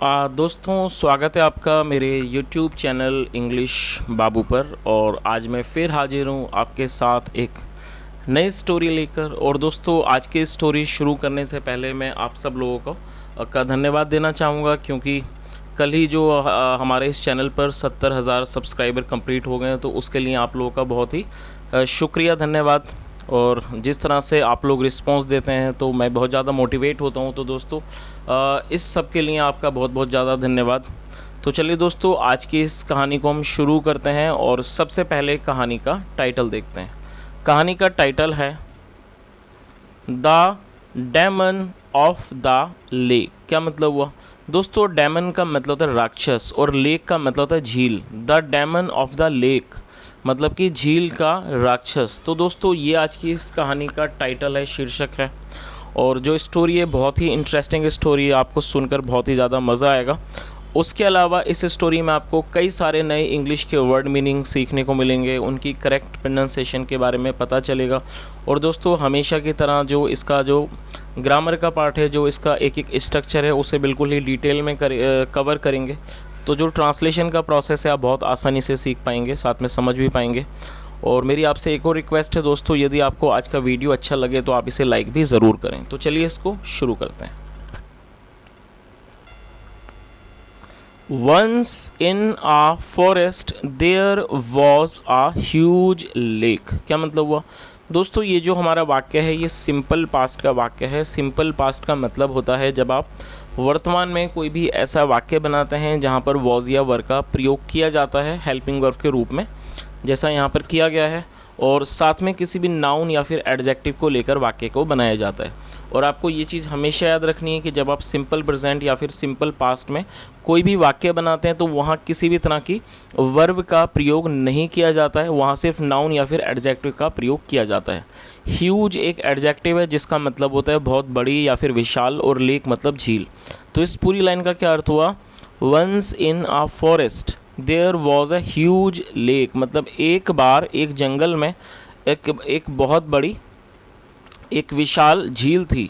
दोस्तों, स्वागत है आपका मेरे YouTube चैनल इंग्लिश बाबू पर। और आज मैं फिर हाजिर हूँ आपके साथ एक नई स्टोरी लेकर। और दोस्तों, आज की स्टोरी शुरू करने से पहले मैं आप सब लोगों को का धन्यवाद देना चाहूँगा, क्योंकि कल ही जो हमारे इस चैनल पर 70,000 सब्सक्राइबर कंप्लीट हो गए हैं, तो उसके लिए आप लोगों का बहुत ही शुक्रिया, धन्यवाद। और जिस तरह से आप लोग रिस्पांस देते हैं तो मैं बहुत ज़्यादा मोटिवेट होता हूं। तो दोस्तों, इस सब के लिए आपका बहुत बहुत ज़्यादा धन्यवाद। तो चलिए दोस्तों, आज की इस कहानी को हम शुरू करते हैं और सबसे पहले कहानी का टाइटल देखते हैं। कहानी का टाइटल है the demon of the lake. क्या मतलब हुआ दोस्तों? डेमन का मतलब होता है राक्षस और लेक का मतलब होता है झील। The demon of the lake मतलब कि झील का राक्षस। तो दोस्तों, ये आज की इस कहानी का टाइटल है, शीर्षक है। और जो स्टोरी है बहुत ही इंटरेस्टिंग स्टोरी है, आपको सुनकर बहुत ही ज़्यादा मज़ा आएगा। उसके अलावा इस स्टोरी में आपको कई सारे नए इंग्लिश के वर्ड मीनिंग सीखने को मिलेंगे, उनकी करेक्ट प्रोनाउंसिएशन के बारे में पता चलेगा। और दोस्तों, हमेशा की तरह जो इसका जो ग्रामर का पार्ट है, जो इसका एक एक स्ट्रक्चर है, उसे बिल्कुल ही डिटेल में कवर करेंगे। तो जो ट्रांसलेशन का प्रोसेस है आप बहुत आसानी से सीख पाएंगे, साथ में समझ भी पाएंगे। और मेरी आपसे एक और रिक्वेस्ट है दोस्तों, यदि आपको आज का वीडियो अच्छा लगे तो आप इसे लाइक भी ज़रूर करें। तो चलिए इसको शुरू करते हैं। Once in a forest there was a huge lake. क्या मतलब हुआ दोस्तों? ये जो हमारा वाक्य है ये सिंपल पास्ट का वाक्य है। सिंपल पास्ट का मतलब होता है जब आप वर्तमान में कोई भी ऐसा वाक्य बनाते हैं जहाँ पर वॉज या वर का प्रयोग किया जाता है हेल्पिंग वर्ब के रूप में, जैसा यहाँ पर किया गया है, और साथ में किसी भी नाउन या फिर एडजेक्टिव को लेकर वाक्य को बनाया जाता है। और आपको ये चीज़ हमेशा याद रखनी है कि जब आप सिंपल प्रेजेंट या फिर सिंपल पास्ट में कोई भी वाक्य बनाते हैं तो वहाँ किसी भी तरह की वर्ब का प्रयोग नहीं किया जाता है, वहाँ सिर्फ नाउन या फिर एडजेक्टिव का प्रयोग किया जाता है। ह्यूज एक एडजेक्टिव है जिसका मतलब होता है बहुत बड़ी या फिर विशाल, और लेक मतलब झील। तो इस पूरी लाइन का क्या अर्थ हुआ? Once in a forest there was a huge lake मतलब एक बार एक जंगल में एक बहुत बड़ी एक विशाल झील थी।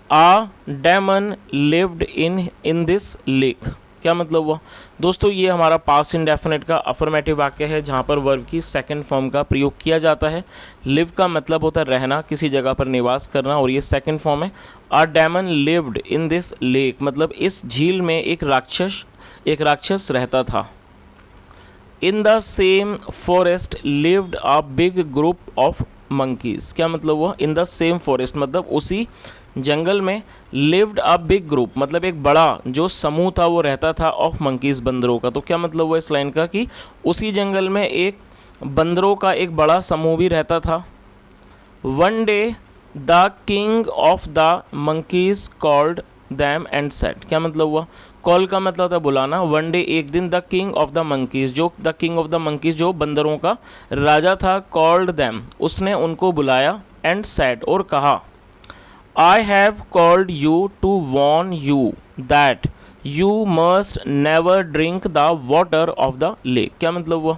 A demon lived in this lake. क्या मतलब हुआ दोस्तों? ये हमारा पास्ट इंडेफिनिट का अफर्मेटिव वाक्य है जहाँ पर वर्ब की सेकंड फॉर्म का प्रयोग किया जाता है। लिव का मतलब होता है रहना, किसी जगह पर निवास करना, और ये सेकंड फॉर्म है। A demon lived in this lake मतलब इस झील में एक राक्षस रहता था। In the same forest lived a big group of monkeys. क्या मतलब हुआ? इन द सेम फॉरेस्ट मतलब उसी जंगल में लिव्ड अ बिग ग्रुप मतलब एक बड़ा जो समूह था वो रहता था, ऑफ मंकीज़ बंदरों का। तो क्या मतलब हुआ इस लाइन का कि उसी जंगल में एक बंदरों का एक बड़ा समूह भी रहता था। One day the king of the monkeys called them and said. क्या मतलब हुआ? कॉल का मतलब होता है बुलाना। वन डे एक दिन the king of the monkeys जो बंदरों का राजा था, कॉल्ड दैम उसने उनको बुलाया, एंड सेड और कहा, I have called you to warn you that you must never drink the water of the lake. क्या मतलब हुआ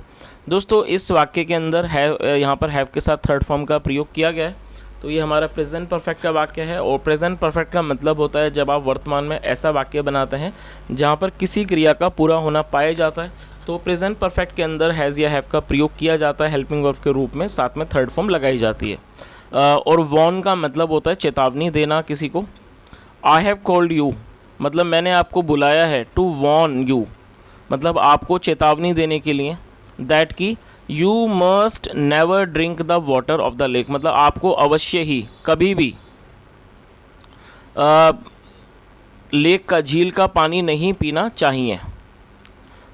दोस्तों? इस वाक्य के अंदर यहाँ पर हैव के साथ थर्ड फॉर्म का प्रयोग किया गया है। तो ये हमारा प्रेजेंट परफेक्ट का वाक्य है। और प्रेजेंट परफेक्ट का मतलब होता है जब आप वर्तमान में ऐसा वाक्य बनाते हैं जहाँ पर किसी क्रिया का पूरा होना पाया जाता है, तो प्रेजेंट परफेक्ट के अंदर हैज़ या हैव का प्रयोग किया जाता है हेल्पिंग वर्ब के रूप में, साथ में थर्ड फॉर्म लगाई जाती है। और वॉर्न का मतलब होता है चेतावनी देना किसी को। आई हैव कॉल्ड यू मतलब मैंने आपको बुलाया है, टू वॉर्न यू मतलब आपको चेतावनी देने के लिए, दैट की you must never drink the water of the lake मतलब आपको अवश्य ही कभी भी लेक का झील का पानी नहीं पीना चाहिए।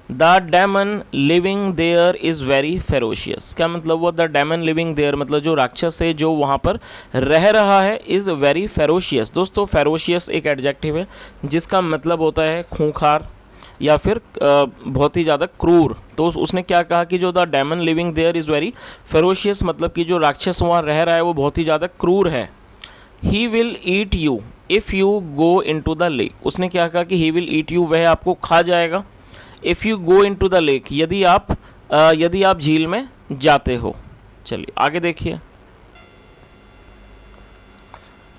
The demon living there is very ferocious. क्या मतलब हुआ? द डेमन लिविंग देयर मतलब जो राक्षस है जो वहाँ पर रह रहा है, इज़ वेरी फेरोशियस। दोस्तों, फेरोशियस एक एडजेक्टिव है जिसका मतलब होता है खूंखार या फिर बहुत ही ज़्यादा क्रूर। तो उसने क्या कहा कि जो the demon living there is very ferocious मतलब कि जो राक्षस वहाँ रह रहा है वो बहुत ही ज़्यादा क्रूर है। He will eat you if you go into the lake. उसने क्या कहा कि ही विल ईट यू वह आपको खा जाएगा, if you go into the lake यदि आप झील में जाते हो। चलिए आगे देखिए।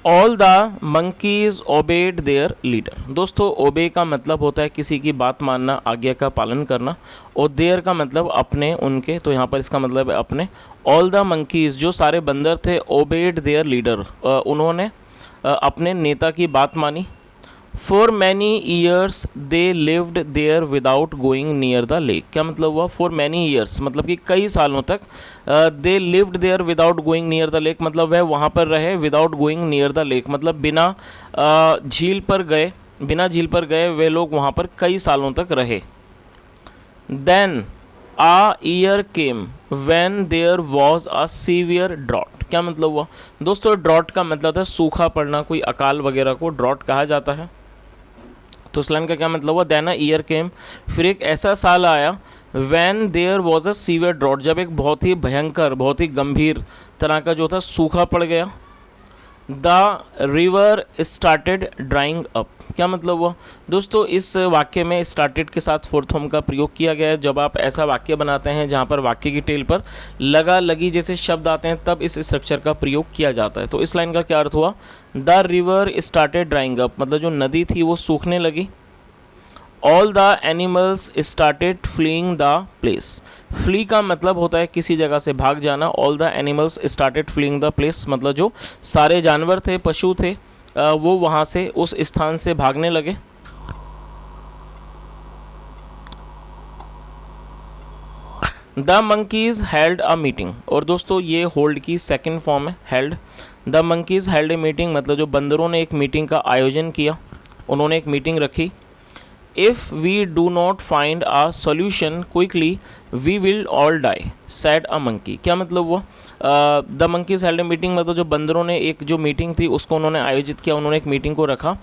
All the monkeys obeyed their leader. दोस्तों ओबे का मतलब होता है किसी की बात मानना, आज्ञा का पालन करना, और देयर का मतलब अपने, उनके, तो यहाँ पर इसका मतलब है अपने। ऑल द मंकीज जो सारे बंदर थे, ओबेड देयर लीडर उन्होंने अपने नेता की बात मानी। For many years they lived there without going near the lake. क्या मतलब हुआ? फॉर मैनी ईयर्स मतलब कि कई सालों तक। They lived there without going near the lake मतलब वह वहाँ पर रहे, without going near the lake मतलब बिना झील पर गए, बिना झील पर गए वे लोग वहाँ पर कई सालों तक रहे। Then a year came when there was a severe drought. क्या मतलब हुआ? दोस्तों ड्रॉट का मतलब है सूखा पड़ना, कोई अकाल वगैरह को ड्रॉट कहा जाता है। तो इस लाइन का क्या मतलब हुआ? देन अ ईयर केम, फिर एक ऐसा साल आया, when there was a severe drought जब एक बहुत ही भयंकर, बहुत ही गंभीर तरह का जो था सूखा पड़ गया। The river started drying up. क्या मतलब हुआ? दोस्तों इस वाक्य में स्टार्टेड के साथ फोर्थ फॉर्म का प्रयोग किया गया है। जब आप ऐसा वाक्य बनाते हैं जहाँ पर वाक्य की टेल पर लगा लगी जैसे शब्द आते हैं तब इस स्ट्रक्चर का प्रयोग किया जाता है। तो इस लाइन का क्या अर्थ हुआ? The river started drying up मतलब जो नदी थी वो सूखने लगी। All the animals started fleeing the place. Flee का मतलब होता है किसी जगह से भाग जाना। All the animals started fleeing the place मतलब जो सारे जानवर थे, पशु थे, वो वहाँ से, उस स्थान से भागने लगे। The monkeys held a meeting, और दोस्तों ये होल्ड की सेकंड फॉर्म है, held. The monkeys held a meeting मतलब जो बंदरों ने एक मीटिंग का आयोजन किया, उन्होंने एक मीटिंग रखी। If we do not find a solution quickly we will all die said a monkey. क्या मतलब हुआ? The monkeys held a meeting मतलब जो बंदरों ने एक जो मीटिंग थी उसको उन्होंने आयोजित किया, उन्होंने एक मीटिंग को रखा।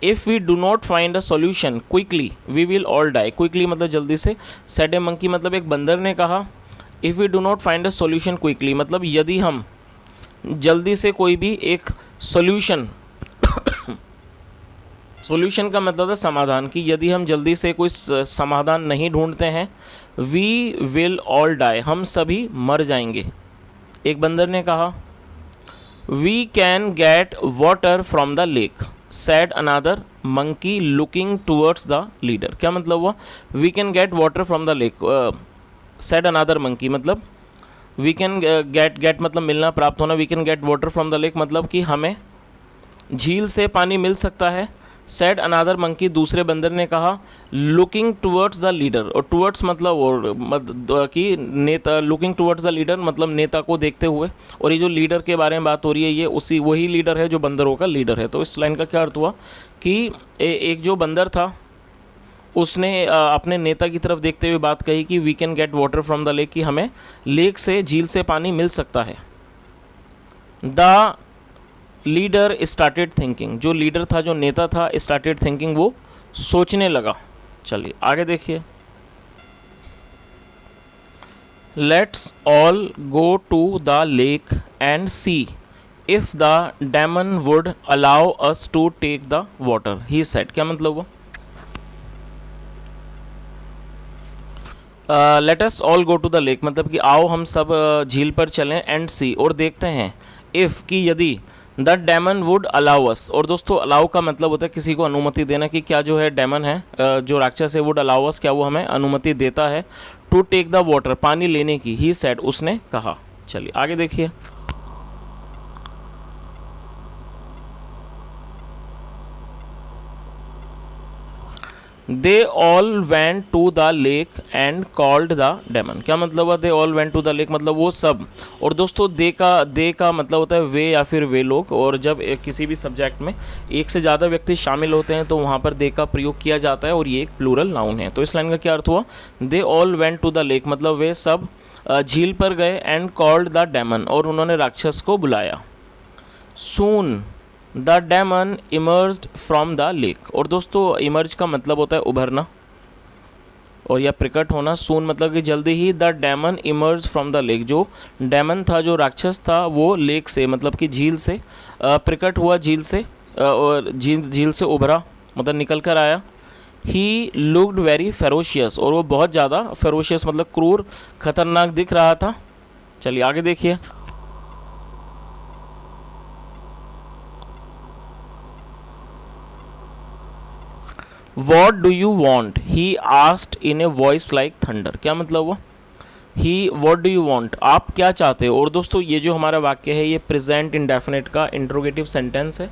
If we do not find a solution quickly we will all die, quickly मतलब जल्दी से, सैड ए मंकी मतलब एक बंदर ने कहा। If we do not find a solution quickly मतलब यदि हम जल्दी से कोई भी एक सोल्यूशन सॉल्यूशन का मतलब है समाधान, कि यदि हम जल्दी से कोई समाधान नहीं ढूंढते हैं, वी विल ऑल डाई हम सभी मर जाएंगे। एक बंदर ने कहा। We can get water from the lake said another monkey looking towards the leader. क्या मतलब हुआ? We can get water from the lake said another monkey मतलब वी कैन गेट मतलब मिलना, प्राप्त होना। We can get water from the lake मतलब कि हमें झील से पानी मिल सकता है। सैड अनादर मंकी दूसरे बंदर ने कहा। लुकिंग टूवर्ड्स द लीडर, और टूवर्ड्स मतलब और कि नेता, लुकिंग टूवर्ड्स द लीडर मतलब नेता को देखते हुए, और ये जो लीडर के बारे में बात हो रही है ये उसी वही लीडर है जो बंदरों का लीडर है। तो इस लाइन का क्या अर्थ हुआ कि एक जो बंदर था उसने अपने नेता की तरफ देखते हुए बात कही कि we can get water from the lake, कि हमें लेक से, झील से पानी मिल सकता है। द लीडर स्टार्टेड थिंकिंग, जो लीडर था, जो नेता था, स्टार्टेड थिंकिंग वो सोचने लगा। चलिए आगे देखिए। Let's all go to the lake and see if the demon would allow us to take the water he said. क्या मतलब वो? Let us all go to the lake मतलब कि आओ हम सब झील पर चलें, एंड सी और देखते हैं, इफ़ कि यदि, द डेमन वुड अलाउ अस, और दोस्तों अलाउ का मतलब होता है किसी को अनुमति देना, कि क्या जो है डेमन है, जो राक्षस है, वुड अलाउ अस क्या वो हमें अनुमति देता है, टू टेक द वाटर पानी लेने की, ही सेड उसने कहा। चलिए आगे देखिए। They all went to the lake and called the demon. क्या मतलब हुआ? They all went to the lake मतलब वो सब, और दोस्तों दे का मतलब होता है वे या फिर वे लोग, और जब किसी भी सब्जेक्ट में एक से ज़्यादा व्यक्ति शामिल होते हैं तो वहाँ पर दे का प्रयोग किया जाता है, और ये एक प्लूरल नाउन है। तो इस लाइन का क्या अर्थ हुआ? They all went to the lake मतलब वे सब झील पर गए, एंड कॉल्ड द डेमन और उन्होंने राक्षस को बुलाया। Soon the demon emerged from the lake, और दोस्तों इमर्ज का मतलब होता है उभरना और या प्रकट होना। सून मतलब कि जल्दी ही, the demon emerge from the lake, जो डेमन था, जो राक्षस था, वो लेक से मतलब कि झील से प्रकट हुआ, झील से और झील से उभरा मतलब निकल कर आया। ही लुक्ड वेरी फेरोशियस, और वो बहुत ज़्यादा फेरोशियस मतलब क्रूर, खतरनाक दिख रहा था। चलिए आगे देखिए। What do you want he asked in a voice like thunder. क्या मतलब हुआ? ही वॉट डू यू वॉन्ट, आप क्या चाहते हो। और दोस्तों ये जो हमारा वाक्य है ये प्रेजेंट इंडेफिनिट का इंट्रोगेटिव सेंटेंस है।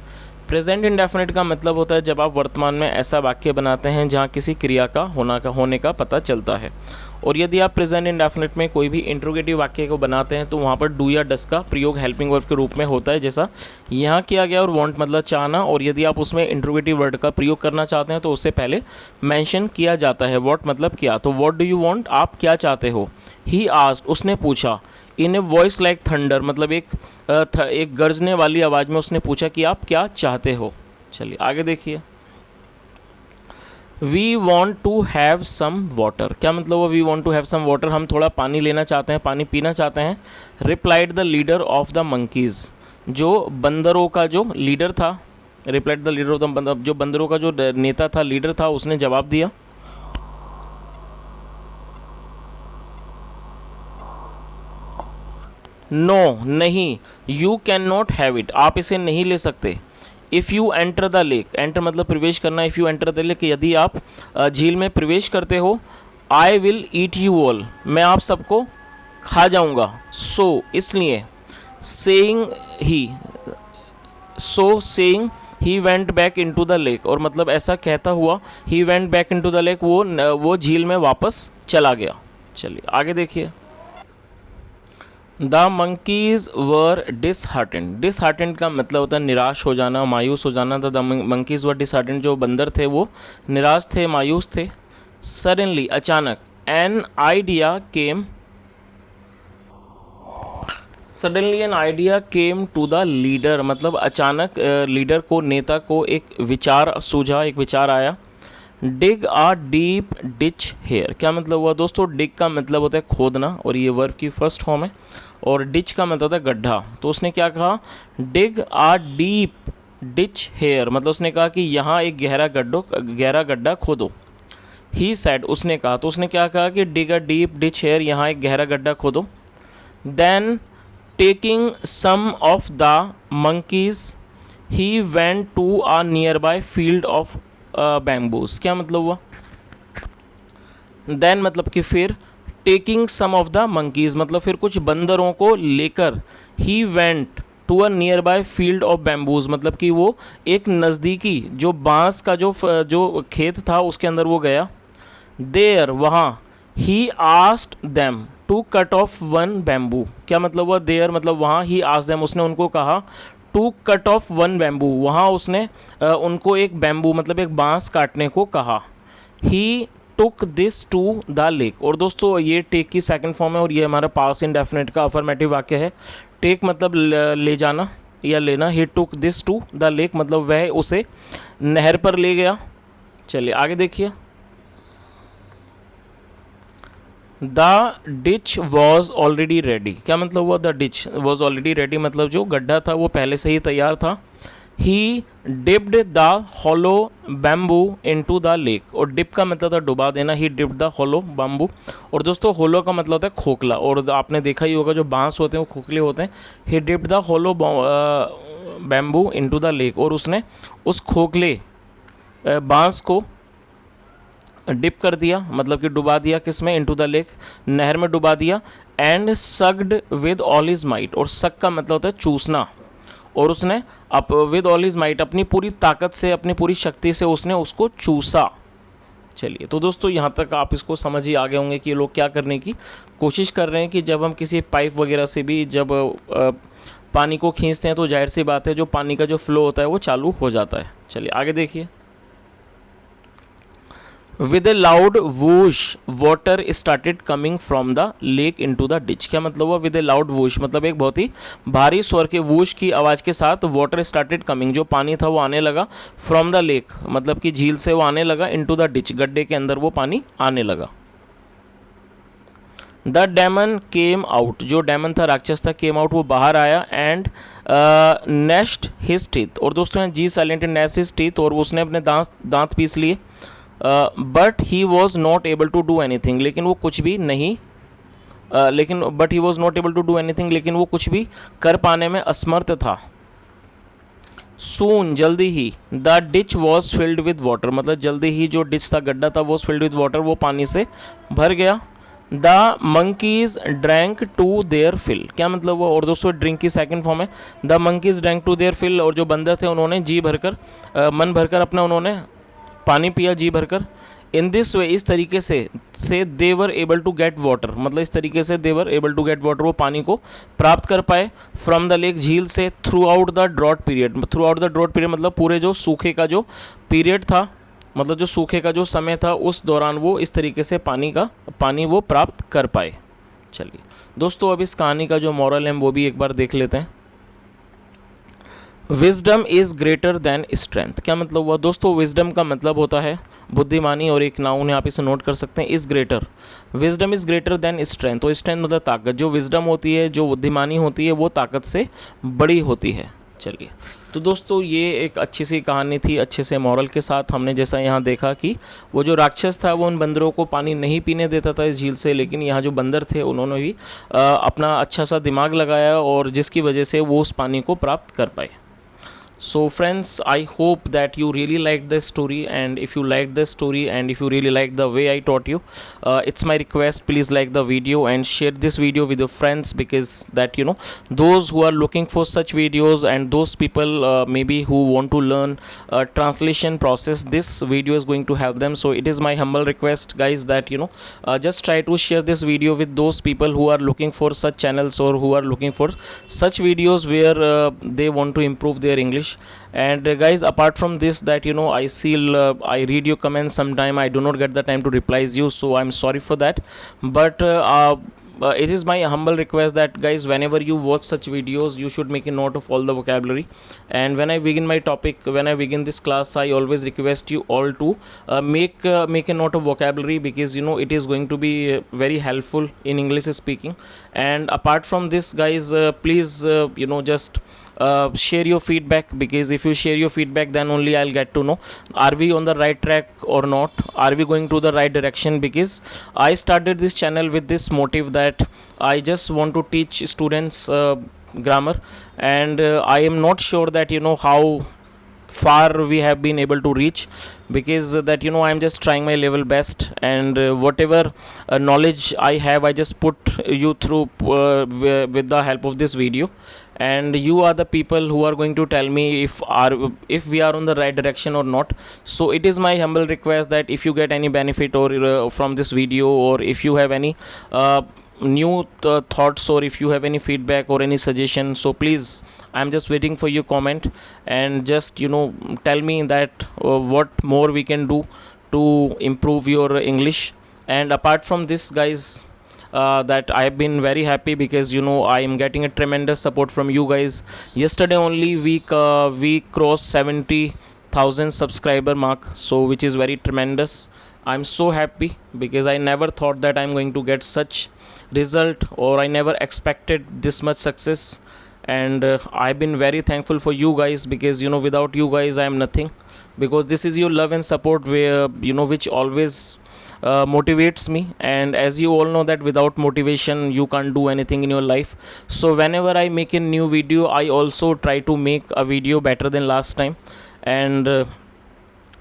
प्रेजेंट इंडेफिनिट का मतलब होता है जब आप वर्तमान में ऐसा वाक्य बनाते हैं जहाँ किसी क्रिया का होने का पता चलता है। और यदि आप प्रेजेंट इंडेफिनिट में कोई भी इंट्रोगेटिव वाक्य को बनाते हैं तो वहाँ पर डू या डस का प्रयोग हेल्पिंग वर्ब के रूप में होता है, जैसा यहाँ किया गया। और वांट मतलब चाहना, और यदि आप उसमें इंट्रोगेटिव वर्ड का प्रयोग करना चाहते हैं तो उससे पहले मेंशन किया जाता है व्हाट मतलब क्या। तो व्हाट डू यू वांट, आप क्या चाहते हो। ही आस्क्ड, उसने पूछा। इन ए वॉइस लाइक थंडर मतलब एक गरजने वाली आवाज़ में उसने पूछा कि आप क्या चाहते हो। चलिए आगे देखिए। We want to have some water. क्या मतलब वो we want to have some water, हम थोड़ा पानी लेना चाहते हैं, पानी पीना चाहते हैं। Replied the leader of the monkeys, जो बंदरों का जो लीडर था। Replied the leader of the, जो बंदरों का जो नेता था, लीडर था, उसने जवाब दिया। नो नहीं, you can not have it, आप इसे नहीं ले सकते। If you enter the lake, enter मतलब प्रवेश करना। If you enter the lake, यदि आप झील में प्रवेश करते हो। I will eat you all, मैं आप सबको खा जाऊंगा। सो इसलिए, saying he, so saying he went back into the lake, और मतलब ऐसा कहता हुआ he went back into the lake, वो झील में वापस चला गया। चलिए आगे देखिए। The monkeys were disheartened, disheartened का मतलब होता है निराश हो जाना, मायूस हो जाना। द मंकीज़ वर डिसहार्टेंड, जो बंदर थे वो निराश थे, मायूस थे। सडनली अचानक, an idea came, suddenly an idea came to the leader मतलब अचानक लीडर को, नेता को एक विचार सूझा, एक विचार आया। डिग आ डीप डिच हेयर, क्या मतलब हुआ दोस्तों। डिग का मतलब होता है खोदना, और ये वर्ब की फर्स्ट फॉर्म है। और डिच का मतलब होता है गड्ढा। तो उसने क्या कहा, डिग आ डीप डिच हेयर, मतलब उसने कहा कि यहाँ एक गहरा गड्ढा खोदो। ही सेड, उसने कहा। तो उसने क्या कहा कि dig a deep ditch here, यहाँ एक गहरा गड्ढा खोदो। Then taking some of the monkeys he went to a nearby field of bamboos. क्या मतलब हुआ। देन मतलब कि फिर, taking some of the monkeys मतलब फिर कुछ बंदरों को लेकर, he went to a nearby field of bamboos मतलब कि वो एक नज़दीकी जो बांस का जो खेत था उसके अंदर वो गया। देयर वहाँ, he asked them to cut off one bamboo. क्या मतलब हुआ, देयर मतलब वहाँ, ही आस्क्ड देम उसने उनको कहा, to cut off one bamboo वहाँ उसने उनको एक बैम्बू मतलब एक बांस काटने को कहा। He took this to the lake, और दोस्तों ये टेक की सेकंड फॉर्म है और ये हमारा पास्ट इंडेफिनिट का अफर्मेटिव वाक्य है। टेक मतलब ले जाना या लेना। He took this to the lake मतलब वह उसे नहर पर ले गया। चलिए आगे देखिए। The ditch was already ready, क्या मतलब हुआ, the ditch was already ready मतलब जो गड्ढा था वो पहले से ही तैयार था। ही dipped the hollow bamboo into the lake, और डिप का मतलब था डुबा देना। ही डिप्ड द हॉलो बैम्बू, और दोस्तों होलो का मतलब होता है खोखला, और आपने देखा ही होगा जो बांस होते हैं वो खोखले होते हैं। ही dipped the hollow bamboo into the lake, और उसने उस खोखले बांस को डिप कर दिया मतलब कि डुबा दिया, किस में, इनटू द लेक नहर में डुबा दिया। And sucked with all his might, और सक का मतलब होता है चूसना, और उसने विद ऑल हिज माइट अपनी पूरी ताकत से, अपनी पूरी शक्ति से उसने उसको चूसा। चलिए तो दोस्तों यहाँ तक आप इसको समझ ही आ गए होंगे कि ये लोग क्या करने की कोशिश कर रहे हैं कि जब हम किसी पाइप वगैरह से भी जब पानी को खींचते हैं तो जाहिर सी बात है जो पानी का जो फ्लो होता है वो चालू हो जाता है। चलिए आगे देखिए। With A loud whoosh water started coming from the lake into the ditch, क्या मतलब हुआ, विद ए लाउड वूश मतलब एक बहुत ही भारी स्वर के वूश की आवाज़ के साथ वाटर स्टार्टेड कमिंग जो पानी था वो आने लगा, फ्रॉम द लेक मतलब कि झील से वो आने लगा, इनटू द डिच गड्ढे के अंदर वो पानी आने लगा। द डेमन केम आउट, जो डेमन था राक्षस था, केम आउट वो बाहर आया। एंड नेस्ट हिज टीथ, और दोस्तों G silent gnashed his teeth, और उसने अपने दांत पीस लिए। But he was not able to do anything, लेकिन वो कुछ भी नहीं but he was not able to do anything लेकिन वो कुछ भी कर पाने में असमर्थ था। सून जल्दी ही, the ditch was filled with water, मतलब जल्दी ही जो डिच था, गड्ढा था, वो फिल्ड विद वाटर, वो पानी से भर गया। The monkeys drank to their fill, क्या मतलब वो, और दोस्तों ड्रिंक की सेकंड फॉर्म है the monkeys drank to their fill, और जो बंदर थे उन्होंने जी भरकर मन भरकर अपना उन्होंने पानी पिया जी भरकर। इन दिस वे, इस तरीके से they were able to get water, मतलब इस तरीके से they were able to get water, वो पानी को प्राप्त कर पाए फ्रॉम द लेक, झील से, throughout the drought period, throughout the drought period मतलब पूरे जो सूखे का जो पीरियड था, मतलब जो सूखे का जो समय था उस दौरान वो इस तरीके से पानी वो प्राप्त कर पाए। चलिए दोस्तों, अब इस कहानी का जो मॉरल है वो भी एक बार देख लेते हैं। Wisdom is greater than strength, क्या मतलब हुआ दोस्तों, विजडम का मतलब होता है बुद्धिमानी, और एक नाउन है, आप इसे नोट कर सकते हैं, is greater, wisdom is greater than strength, तो स्ट्रेंथ मतलब ताकत, जो विजडम होती है, जो बुद्धिमानी होती है, वो ताकत से बड़ी होती है। चलिए, तो दोस्तों ये एक अच्छी सी कहानी थी, अच्छे से मॉरल के साथ। हमने जैसा यहाँ देखा कि वो जो राक्षस था वो उन बंदरों को पानी नहीं पीने देता था इस झील से, लेकिन यहाँ जो बंदर थे उन्होंने भी अपना अच्छा सा दिमाग लगाया, और जिसकी वजह से वो उस पानी को प्राप्त कर पाए। So friends, I hope that you really liked the story, and if you liked the story and if you really liked the way I taught you, it's my request, please like the video and share this video with your friends, because that those who are looking for such videos and those people maybe who want to learn translation process, this video is going to help them. So it is my humble request guys that just try to share this video with those people who are looking for such channels, or who are looking for such videos where they want to improve their English. And guys, apart from this, that I see I read your comments sometime, I do not get the time to replies you, so I'm sorry for that. But it is my humble request that guys, whenever you watch such videos, you should make a note of all the vocabulary. And when I begin my topic, when I begin this class, I always request you all to make a note of vocabulary, because it is going to be very helpful in English speaking. And apart from this guys, please just share your feedback, because if you share your feedback, then only I'll get to know are we on the right track or not, are we going to the right direction. Because I started this channel with this motive that I just want to teach students grammar, and I am not sure that how far we have been able to reach, because that I'm just trying my level best, and whatever knowledge I have, I just put you through with the help of this video. And you are the people who are going to tell me if we are on the right direction or not. So it is my humble request that if you get any benefit or from this video, or if you have any new thoughts, or if you have any feedback or any suggestion, so please, I'm just waiting for your comment, and just tell me that what more we can do to improve your English. And apart from this guys, that I have been very happy, because I am getting a tremendous support from you guys. Yesterday only we crossed 70,000 subscriber mark, so which is very tremendous. I'm so happy, because I never thought that I'm going to get such result, or I never expected this much success. And I've been very thankful for you guys, because without you guys I am nothing, because this is your love and support where which always motivates me. And as you all know that without motivation you can't do anything in your life. So whenever I make a new video, I also try to make a video better than last time. And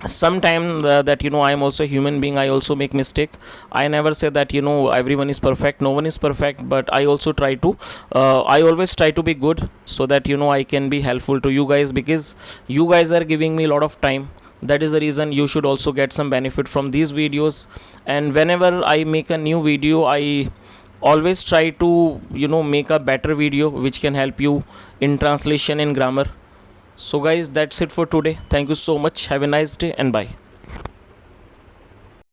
sometime that I am also a human being, I also make mistake. I never say that everyone is perfect, no one is perfect, but I also try to I always try to be good, so that I can be helpful to you guys, because you guys are giving me a lot of time. That is the reason you should also get some benefit from these videos. And whenever I make a new video, I always try to make a better video which can help you in translation and grammar. So guys, that's it for today. Thank you so much. Have a nice day and bye.